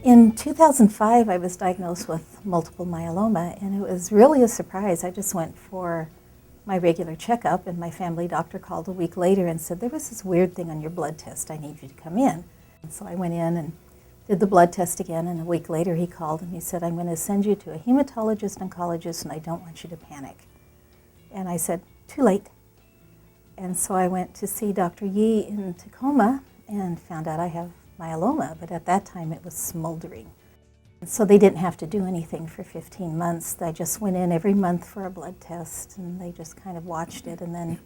In 2005, I was diagnosed with multiple myeloma, and it was really a surprise. I just went for my regular checkup, and my family doctor called a week later and said, there was this weird thing on your blood test. I need you to come in. And so I went in and did the blood test again, and a week later he called and he said, I'm going to send you to a hematologist, oncologist, and I don't want you to panic. And I said, too late. And so I went to see Dr. Yee in Tacoma and found out I have myeloma, but at that time it was smoldering. So they didn't have to do anything for 15 months. I just went in every month for a blood test, and they just kind of watched it. And then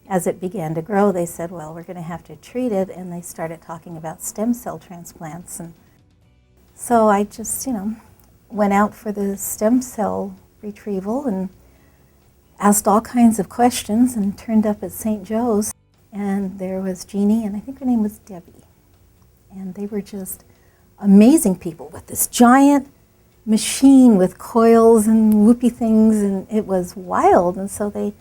as it began to grow, they said, well, we're going to have to treat it, and they started talking about stem cell transplants. And so I just, went out for the stem cell retrieval and asked all kinds of questions and turned up at St. Joe's. And there was Jeannie, and I think her name was Debbie. And they were just amazing people with this giant machine with coils and whoopy things, and it was wild. And so they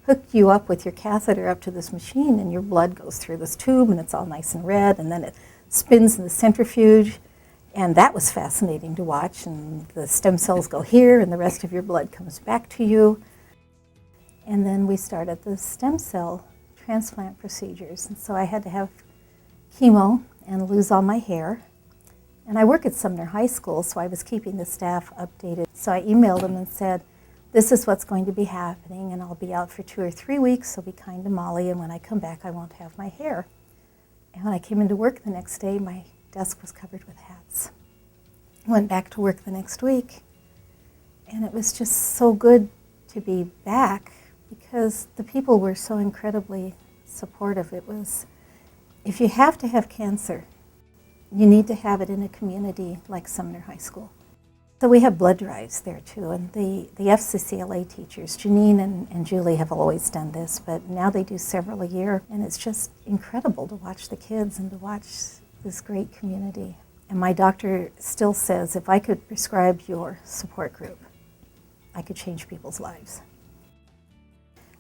hook you up with your catheter up to this machine, and your blood goes through this tube, and it's all nice and red, and then it spins in the centrifuge. And that was fascinating to watch. And the stem cells go here, and the rest of your blood comes back to you. And then we started the stem cell transplant procedures. And so I had to have chemo and lose all my hair. And I work at Sumner High School, so I was keeping the staff updated. So I emailed them and said, this is what's going to be happening, and I'll be out for 2 or 3 weeks, so be kind to Molly, and when I come back I won't have my hair. And when I came into work the next day, my desk was covered with hats. I went back to work the next week, and it was just so good to be back because the people were so incredibly supportive. It was, if you have to have cancer, you need to have it in a community like Sumner High School. So we have blood drives there too, and the FCCLA teachers, Janine and Julie, have always done this, but now they do several a year, and it's just incredible to watch the kids and to watch this great community. And my doctor still says, if I could prescribe your support group, I could change people's lives.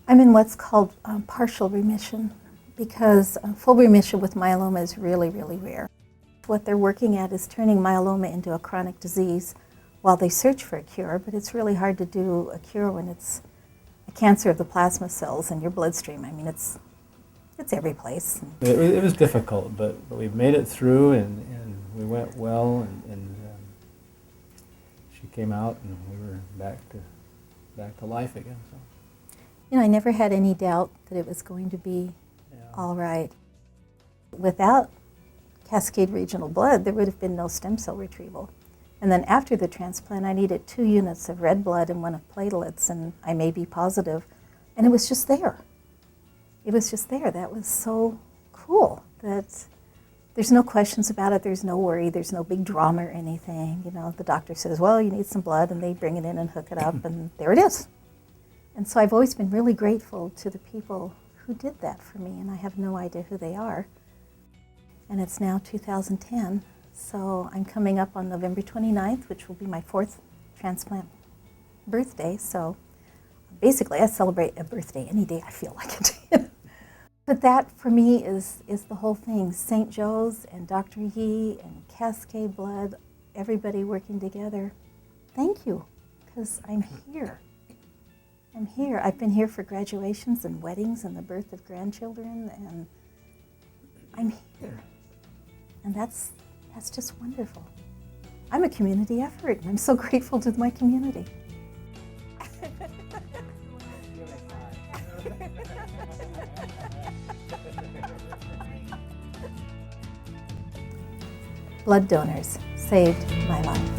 I'm in what's called partial remission, because full remission with myeloma is really, really rare. What they're working at is turning myeloma into a chronic disease while they search for a cure, but it's really hard to do a cure when it's a cancer of the plasma cells in your bloodstream. I mean, it's every place. It was difficult, but we've made it through, and we went well, and she came out, and we were back to life again. So. I never had any doubt that it was going to be all right. Without Cascade Regional Blood, there would have been no stem cell retrieval. And then after the transplant, I needed 2 units of red blood and 1 of platelets, and I may be positive. And it was just there. It was just there. That was so cool that there's no questions about it. There's no worry. There's no big drama or anything. The doctor says, well, you need some blood, and they bring it in and hook it up, and there it is. And so I've always been really grateful to the people who did that for me, and I have no idea who they are. And it's now 2010, so I'm coming up on November 29th, which will be my 4th transplant birthday. So basically, I celebrate a birthday any day I feel like it. But that, for me, is the whole thing. St. Joe's and Dr. Yee and Cascade Blood, everybody working together. Thank you, because I'm here. I'm here. I've been here for graduations and weddings and the birth of grandchildren, and I'm here. And that's just wonderful. I'm a community effort, and I'm so grateful to my community. Blood donors saved my life.